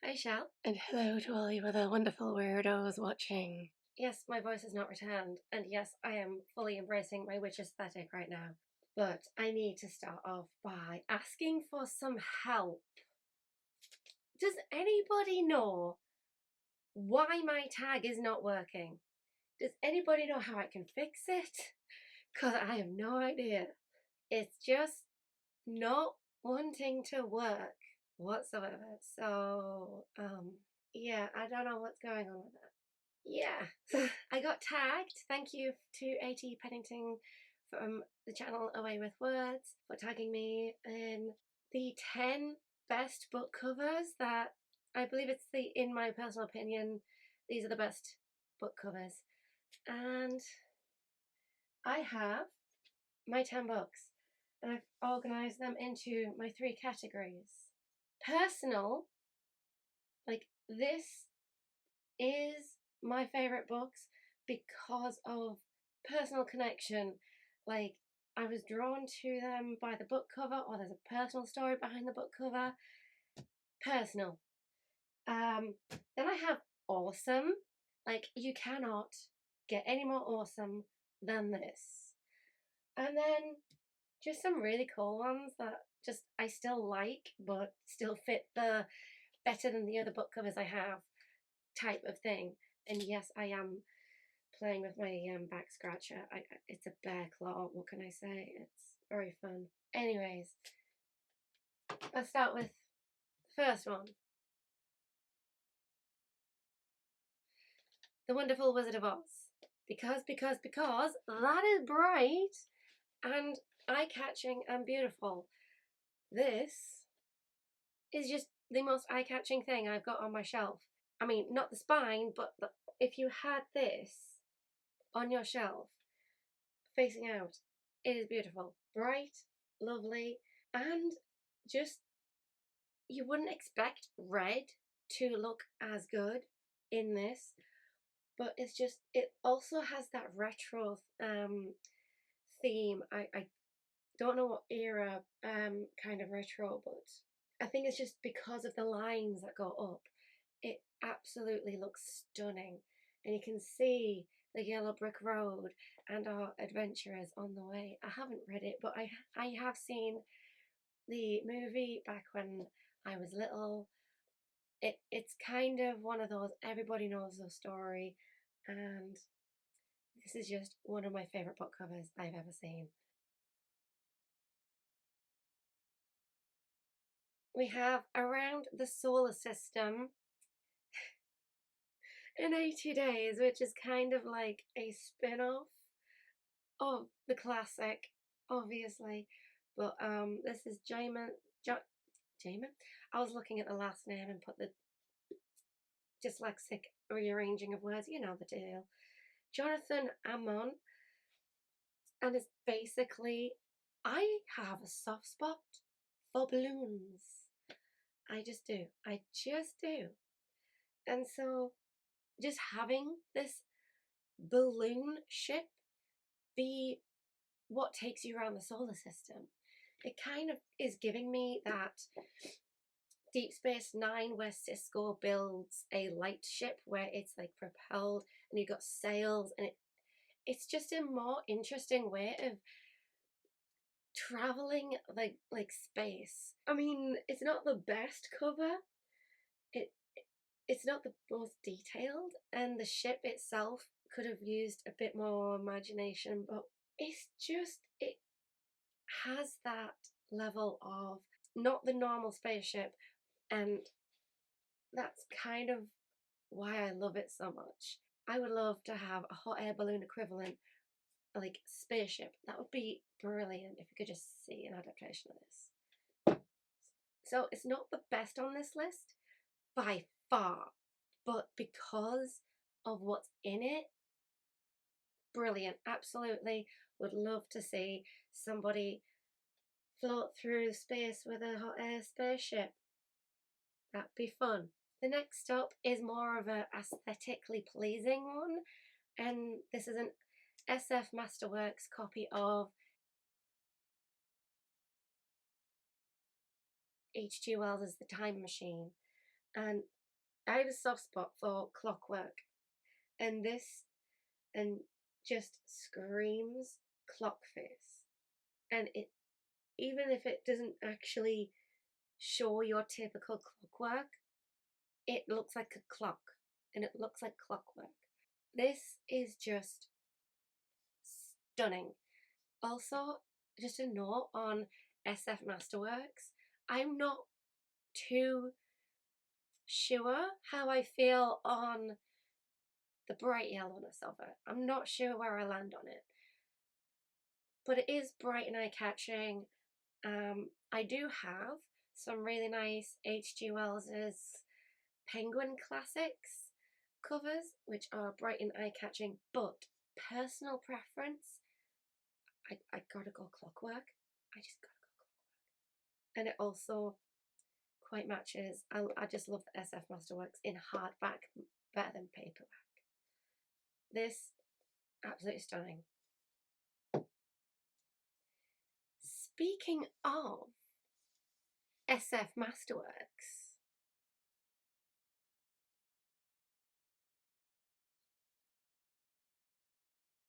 Hi Shell, and hello to all you other wonderful weirdos watching. Yes, my voice has not returned, and yes, I am fully embracing my witch aesthetic right now. But I need to start off by asking for some help. Does anybody know why my tag is not working? Does anybody know how I can fix it? Because I have no idea. It's just not wanting to work whatsoever. So, yeah, I don't know what's going on with that. Yeah, I got tagged. Thank you to AT Pennington from the channel Away with Words for tagging me in the 10 best book covers that I believe it's in my personal opinion, these are the best book covers. And I have my 10 books and I've organised them into my 3 categories. Personal, like this is my favourite books because of personal connection. Like, I was drawn to them by the book cover, or there's a personal story behind the book cover. Personal. Then I have awesome. Like, you cannot get any more awesome than this. And then just some really cool ones that just I still like, but still fit the better than the other book covers I have type of thing. And yes, I am playing with my back scratcher. It's a bear claw, what can I say? It's very fun. Anyways, let's start with the first one. The Wonderful Wizard of Oz. Because that is bright and eye-catching and beautiful. This is just the most eye-catching thing I've got on my shelf. I mean, not the spine, but if you had this on your shelf, facing out, it is beautiful. Bright, lovely, and just, you wouldn't expect red to look as good in this, but it's just, it also has that retro theme. I don't know what era kind of retro, but I think it's just because of the lines that go up, it absolutely looks stunning. And you can see the yellow brick road and our adventurers on the way. I haven't read it, but I have seen the movie back when I was little. It's kind of one of those, everybody knows the story, and this is just one of my favourite book covers I've ever seen. We have Around the Solar System in 80 Days, which is kind of like a spin-off of the classic, obviously. But this is Jamin. I was looking at the last name and put the dyslexic rearranging of words, you know the deal. Jonathan Ammon, and it's basically, I have a soft spot for balloons. I just do. I just do. And so just having this balloon ship be what takes you around the solar system, it kind of is giving me that Deep Space Nine where Cisco builds a light ship where it's like propelled and you've got sails, and it's just a more interesting way of traveling like space. I mean, it's not the best cover. It it's not the most detailed, and the ship itself could have used a bit more imagination, but it's just, it has that level of not the normal spaceship, and that's kind of why I love it so much. I would love to have a hot air balloon equivalent, like spaceship. That would be brilliant if you could just see an adaptation of this. So it's not the best on this list by far, but because of what's in it, brilliant. Absolutely would love to see somebody float through space with a hot air spaceship. That'd be fun. The next up is more of a aesthetically pleasing one, and this is an SF Masterworks copy of H.G. Wells' The Time Machine. And I have a soft spot for clockwork, and this and just screams clock face. And it, even if it doesn't actually show your typical clockwork, it looks like a clock, and it looks like clockwork. This is just stunning. Also, just a note on SF Masterworks, I'm not too sure how I feel on the bright yellowness of it. I'm not sure where I land on it, but it is bright and eye-catching. I do have some really nice H.G. Wells's Penguin Classics covers, which are bright and eye-catching, but personal preference, I gotta go clockwork. I just gotta go clockwork. And it also quite matches. I just love the SF Masterworks in hardback better than paperback. This, absolutely stunning. Speaking of SF Masterworks,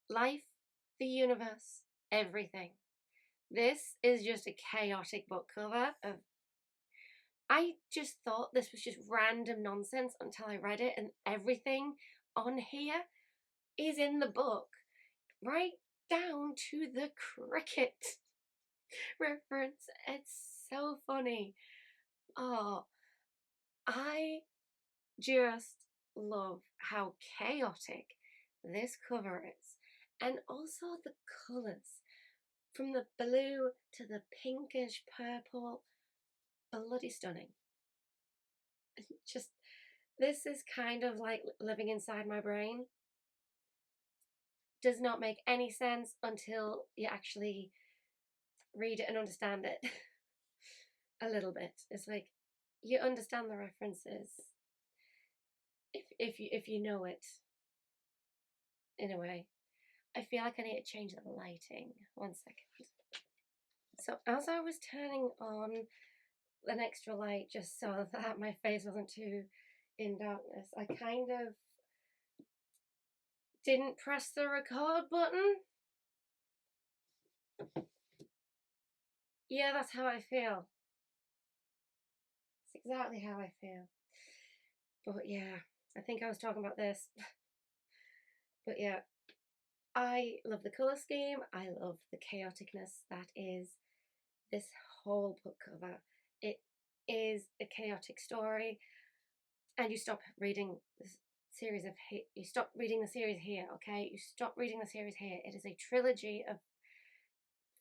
life, the universe, everything. This is just a chaotic book cover of. I just thought this was just random nonsense until I read it, and everything on here is in the book, right down to the cricket reference. It's so funny. Oh, I just love how chaotic this cover is, and also the colours, from the blue to the pinkish purple, bloody stunning. Just, this is kind of like living inside my brain. Does not make any sense until you actually read it and understand it a little bit. It's like you understand the references if you know it in a way. I feel like I need to change the lighting. 1 second. So as I was turning on an extra light just so that my face wasn't too in darkness, I kind of didn't press the record button. Yeah, that's how I feel. It's exactly how I feel. But yeah, I think I was talking about this. But yeah, I love the colour scheme. I love the chaoticness that is this whole book cover. It is a chaotic story, and you stop reading this series of you stop reading the series here, okay? You stop reading the series here. It is a trilogy of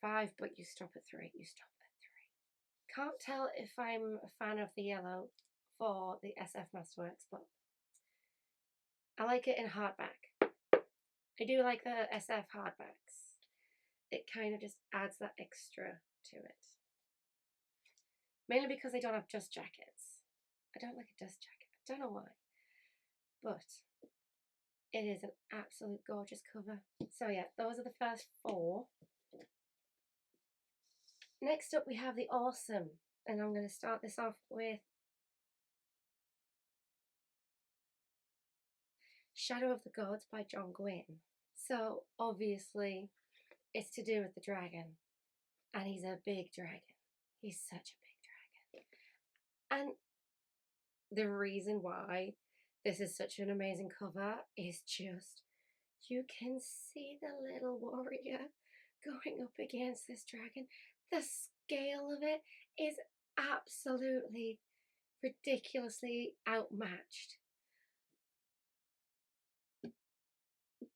5, but you stop at 3. You stop at 3. Can't tell if I'm a fan of the yellow for the SF Masterworks, but I like it in hardback. I do like the SF hardbacks. It kind of just adds that extra to it. Mainly because they don't have dust jackets. I don't like a dust jacket. I don't know why. But it is an absolute gorgeous cover. So yeah, those are the first 4. Next up we have the Awesome. And I'm going to start this off with Shadow of the Gods by John Gwynne. So obviously it's to do with the dragon. And he's a big dragon. He's such a big dragon. And the reason why this is such an amazing cover is just, you can see the little warrior going up against this dragon. The scale of it is absolutely ridiculously outmatched.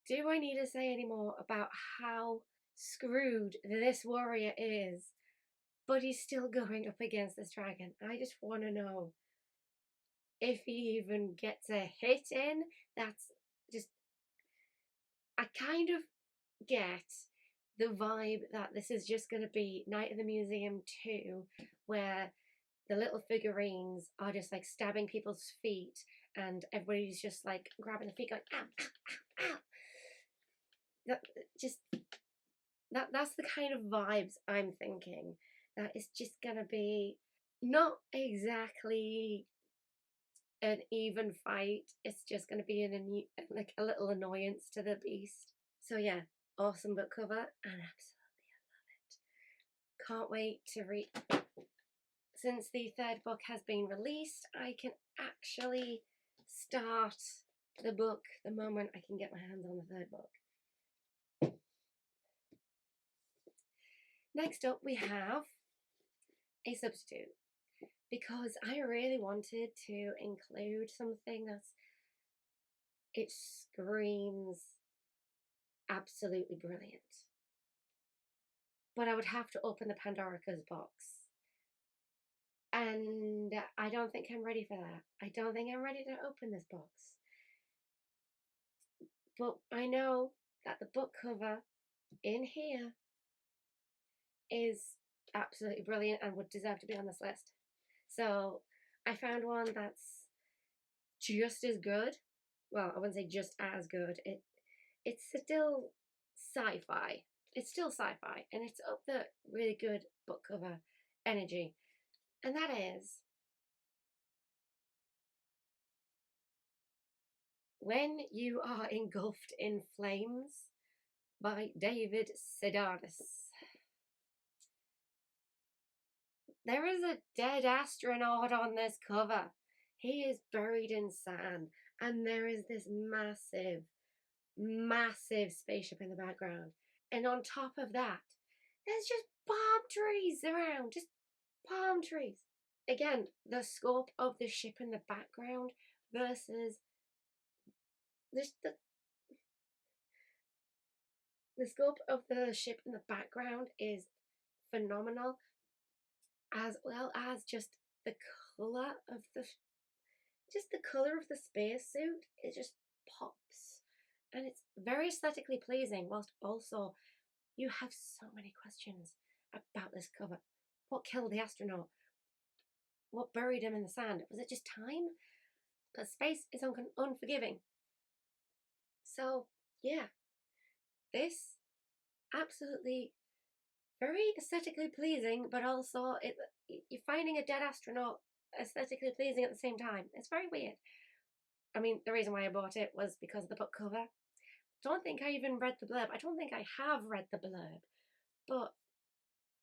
Do I need to say any more about how screwed this warrior is? But he's still going up against this dragon. I just want to know if he even gets a hit in. That's just, I kind of get the vibe that this is just going to be Night in the Museum 2, where the little figurines are just like stabbing people's feet and everybody's just like grabbing the feet going ow, ow, ow, ow. That's the kind of vibes I'm thinking. That it's just going to be not exactly an even fight. It's just going to be like a little annoyance to the beast. So yeah, awesome book cover, and absolutely I love it. Can't wait to read. Since the third book has been released, I can actually start the book the moment I can get my hands on the third book. Next up, we have a substitute, because I really wanted to include something it screams absolutely brilliant. But I would have to open the Pandora's box. And I don't think I'm ready for that. I don't think I'm ready to open this box. But I know that the book cover in here is absolutely brilliant and would deserve to be on this list. So I found one that's just as good. Well, I wouldn't say just as good. It's still sci-fi. It's still sci-fi, and it's up the really good book cover energy. And that is When You Are Engulfed in Flames by David Sedaris. There is a dead astronaut on this cover. He is buried in sand, and there is this massive, massive spaceship in the background. And on top of that, there's just palm trees around, just palm trees. Again, the scope of the ship in the background versus the scope of the ship in the background is phenomenal, as well as just the color of the spacesuit. It just pops, and it's very aesthetically pleasing, whilst also you have so many questions about this cover. What killed the astronaut? What buried him in the sand? Was it just time? Because space is unforgiving. So yeah, this absolutely very aesthetically pleasing, but also you're finding a dead astronaut aesthetically pleasing at the same time. It's very weird. I mean, the reason why I bought it was because of the book cover. Don't think I even read the blurb. I don't think I have read the blurb, but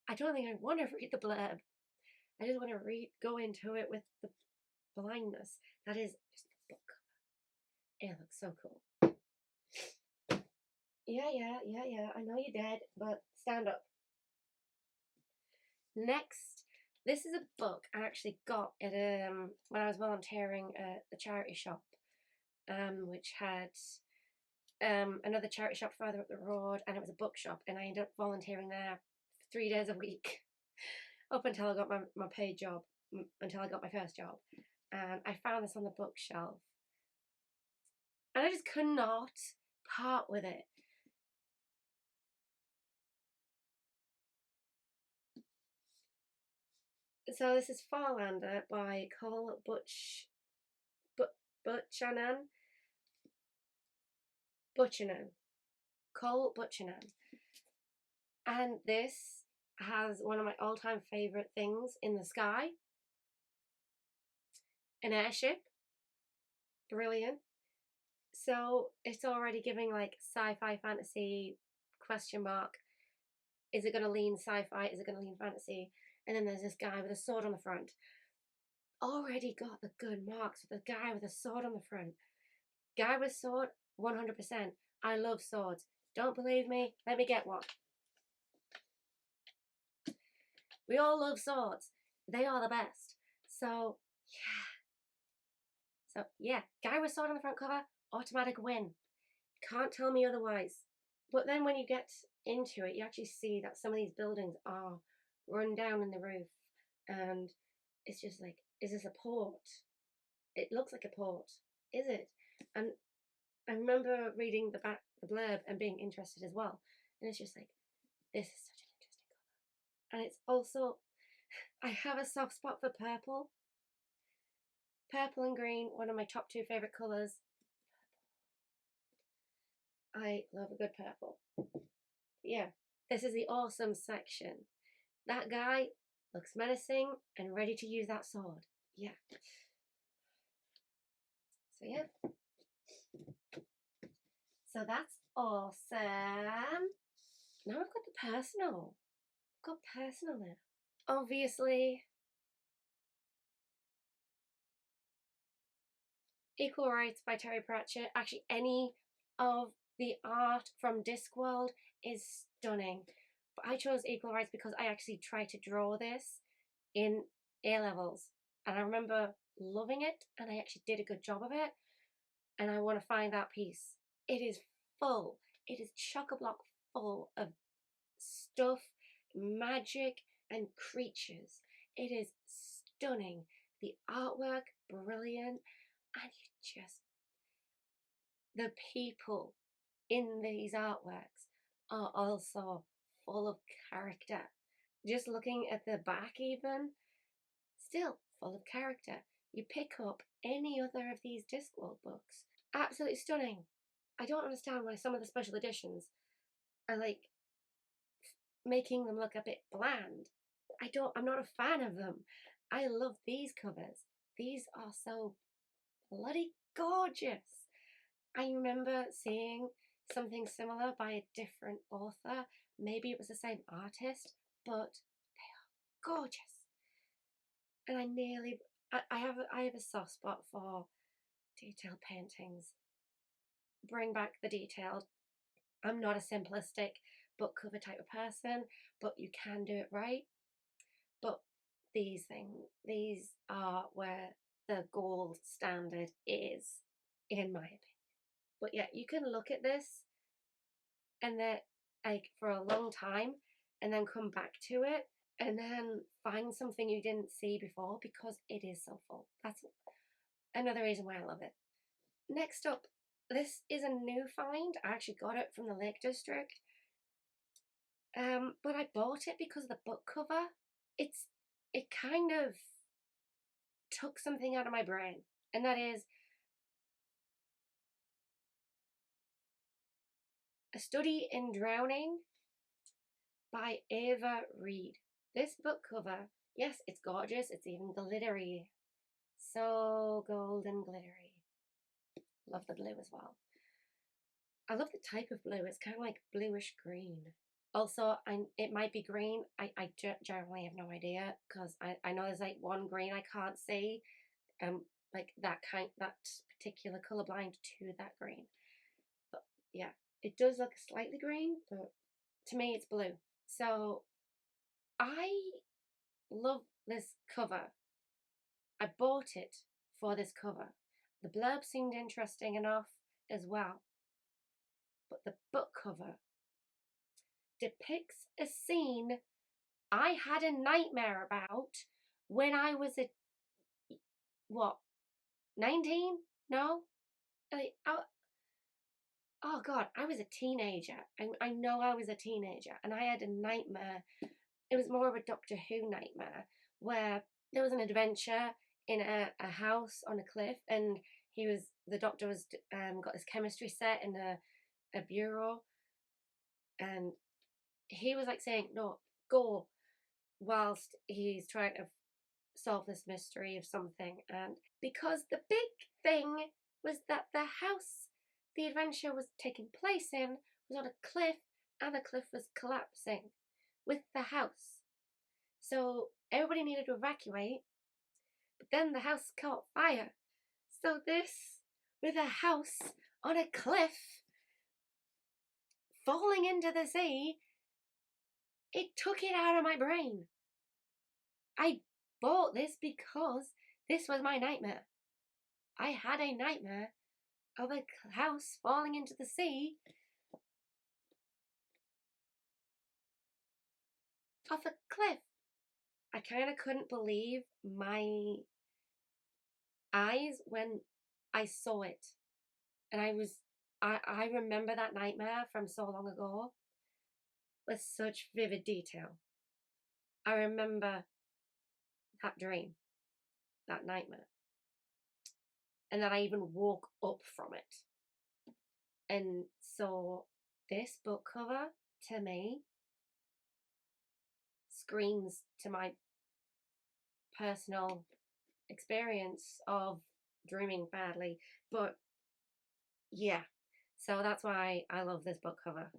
I don't think I want to read the blurb. I just want to go into it with the blindness that is just the book cover. It looks so cool. Yeah. I know you're dead, but stand up. Next, this is a book I actually got at when I was volunteering at the charity shop, which had another charity shop further up the road, and it was a bookshop, and I ended up volunteering there 3 days a week up until I got my paid job, until I got my first job. And I found this on the bookshelf, and I just could not part with it. So this is Farlander by Cole Buchanan. Cole Buchanan. And this has one of my all-time favourite things in the sky. An airship. Brilliant. So it's already giving like sci-fi fantasy question mark. Is it going to lean sci-fi? Is it going to lean fantasy? And then there's this guy with a sword on the front. Already got the good marks with the guy with a sword on the front. Guy with sword, 100%. I love swords. Don't believe me? Let me get one. We all love swords. They are the best. So yeah, guy with sword on the front cover, automatic win. Can't tell me otherwise. But then when you get into it, you actually see that some of these buildings are run down in the roof, and it's just like, is this a port? It looks like a port. Is it? And I remember reading the blurb and being interested as well. And it's just like, this is such an interesting cover. And it's also, I have a soft spot for purple. Purple and green, one of my top 2 favourite colours. I love a good purple. Yeah, this is the awesome section. That guy looks menacing and ready to use that sword. Yeah. So yeah. So that's awesome. Now I've got the personal. I've got personal now. Obviously, Equal Rights by Terry Pratchett. Actually, any of the art from Discworld is stunning. But I chose Equal Rights because I actually tried to draw this in A levels, and I remember loving it, and I actually did a good job of it. And I want to find that piece. It is full. It is chock-a-block full of stuff, magic, and creatures. It is stunning. The artwork, brilliant, and you just, the people in these artworks are also full of character. Just looking at the back, even, still full of character. You pick up any other of these Discworld books, absolutely stunning. I don't understand why some of the special editions are like making them look a bit bland. I'm not a fan of them. I love these covers. These are so bloody gorgeous. I remember seeing something similar by a different author. Maybe it was the same artist, but they are gorgeous. And I have a soft spot for detailed paintings. Bring back the detailed. I'm not a simplistic book cover type of person, but you can do it right. But these are where the gold standard is, in my opinion. But yeah, you can look at this and then like for a long time and then come back to it and then find something you didn't see before because it is so full. That's another reason why I love it. Next up, this is a new find. I actually got it from the Lake District. But I bought it because of the book cover. It kind of took something out of my brain, and that is A Study in Drowning by Ava Reed. This book cover, yes, it's gorgeous. It's even glittery. So golden glittery. Love the blue as well. I love the type of blue. It's kind of like bluish green. Also, it might be green. I generally have no idea because I know there's like one green I can't see. Like that particular colorblind to that green. But yeah, it does look slightly green, but to me it's blue. So I love this cover. I bought it for this cover. The blurb seemed interesting enough as well. But the book cover depicts a scene I had a nightmare about when I was what, 19? No? Oh God, I was a teenager. I know I was a teenager and I had a nightmare. It was more of a Doctor Who nightmare where there was an adventure in a house on a cliff, and the doctor was got this chemistry set in a bureau, and he was like saying, no, go, whilst he's trying to solve this mystery of something. And because the big thing was that the house the adventure was taking place in was on a cliff, and the cliff was collapsing with the house. So everybody needed to evacuate, but then the house caught fire. So this, with a house on a cliff falling into the sea, it took it out of my brain. I bought this because this was my nightmare. I had a nightmare of a house falling into the sea off a cliff. I kind of couldn't believe my eyes when I saw it. And I remember that nightmare from so long ago with such vivid detail. I remember that dream, that nightmare, and that I even woke up from it. And so this book cover, to me, screams to my personal experience of dreaming badly. But yeah, so that's why I love this book cover.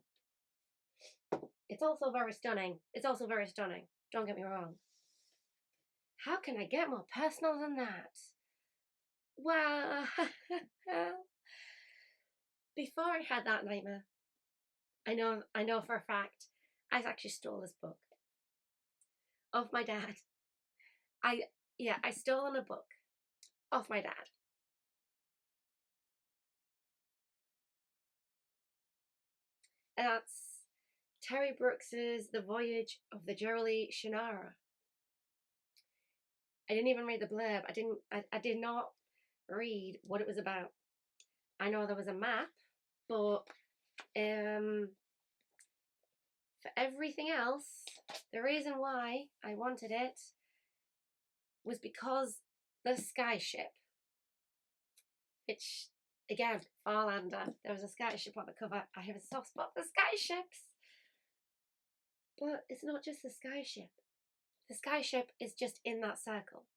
It's also very stunning. It's also very stunning. Don't get me wrong. How can I get more personal than that? Well, before I had that nightmare, I know for a fact, I actually stole this book of my dad. I I stole a book off my dad. And that's Terry Brooks's The Voyage of the Jolly Shannara. I didn't even read the blurb. I did not read what it was about. I know there was a map, but for everything else, the reason why I wanted it was because the sky ship, which again, Farlander, there was a sky ship on the cover. I have a soft spot for sky ships. But it's not just the sky ship. The sky ship is just in that circle.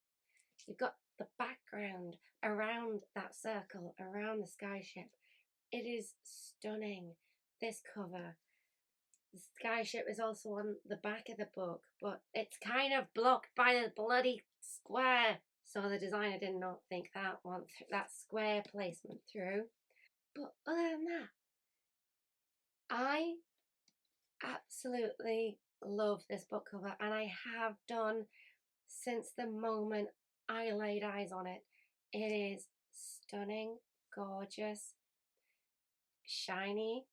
You've got the background around that circle, around the sky ship. It is stunning, this cover. The sky ship is also on the back of the book, but it's kind of blocked by a bloody square. So the designer did not think that square placement through. But other than that, I absolutely love this book cover, and I have done since the moment I laid eyes on it. It is stunning, gorgeous, shiny.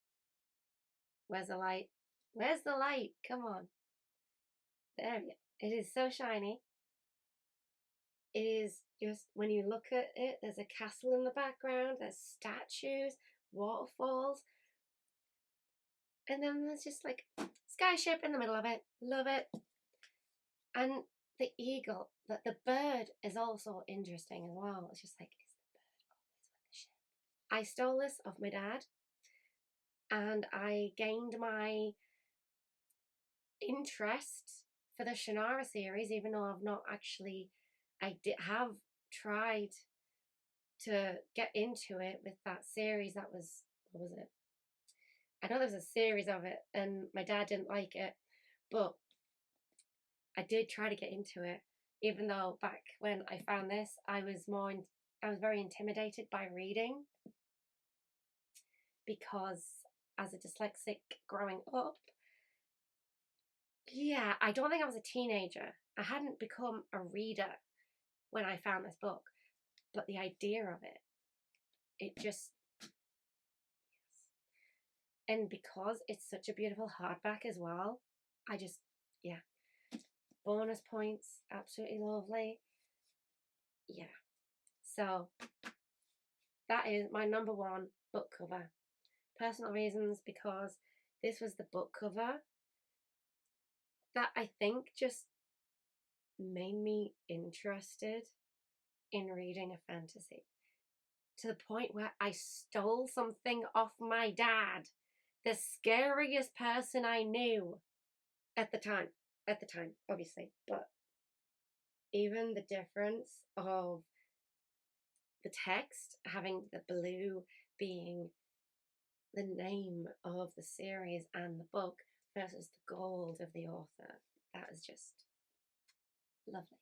Where's the light? Where's the light? Come on. There we go. It is so shiny. It is just, when you look at it, there's a castle in the background, there's statues, waterfalls, and then there's just like sky ship in the middle of it. Love it. And the eagle, the bird is also interesting as well. It's just like, is the bird always with the ship? I stole this off my dad, and I gained my interest for the Shannara series, even though I've not actually, have tried to get into it with that series that was, what was it? I know there's a series of it, and my dad didn't like it, but I did try to get into it, even though back when I found this, I was very intimidated by reading, because as a dyslexic growing up, yeah, I don't think I was a teenager. I hadn't become a reader when I found this book, but the idea of it just, and because it's such a beautiful hardback as well, I just, yeah, bonus points, absolutely lovely. Yeah, so that is my number one book cover. Personal reasons, because this was the book cover that I think just made me interested in reading a fantasy, to the point where I stole something off my dad, the scariest person I knew at the time. At the time, obviously, but even the difference of the text, having the blue being the name of the series and the book versus the gold of the author, that is just lovely.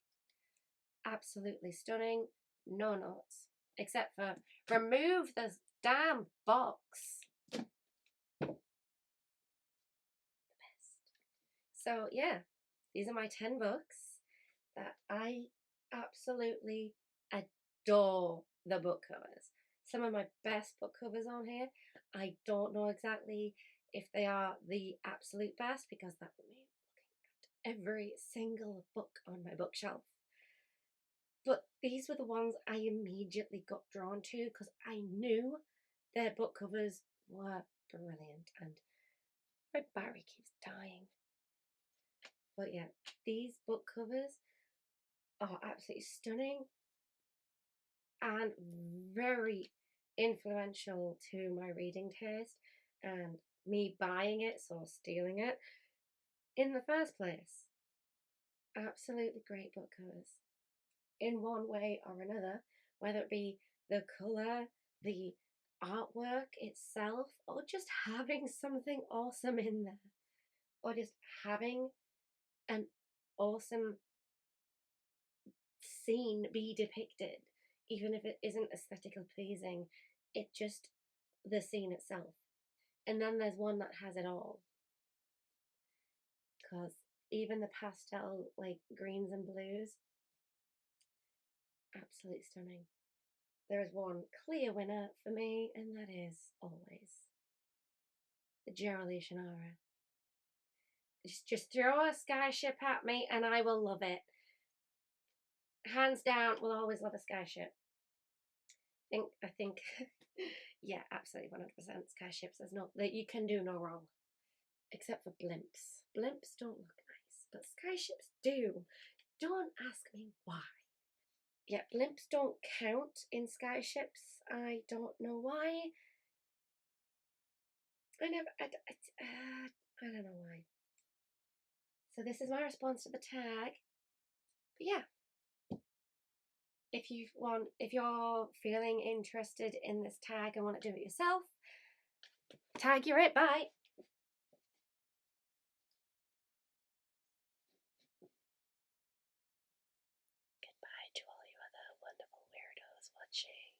Absolutely stunning. No notes, except for remove the damn box. So yeah, these are my 10 books that I absolutely adore the book covers. Some of my best book covers on here. I don't know exactly if they are the absolute best, because that would mean looking at every single book on my bookshelf. But these were the ones I immediately got drawn to, because I knew their book covers were brilliant. And my Barry keeps dying. But yeah, these book covers are absolutely stunning and very influential to my reading taste and me buying it, so stealing it in the first place. Absolutely great book covers in one way or another, whether it be the colour, the artwork itself, or just having something awesome in there, or just having an awesome scene be depicted, even if it isn't aesthetically pleasing. It just, the scene itself. And then there's one that has it all, because even the pastel like greens and blues, absolutely stunning. There is one clear winner for me, and that is always the Geraldine Shannara. Just throw a skyship at me and I will love it. Hands down, will always love a skyship. I think yeah, absolutely 100% skyships. There's no, that you can do no wrong. Except for blimps. Blimps don't look nice, but skyships do. Don't ask me why. Yeah, blimps don't count in skyships. I don't know why. I don't know why. So this is my response to the tag. But yeah, if you're feeling interested in this tag and want to do it yourself, tag you're it. Bye. Goodbye to all you other wonderful weirdos watching.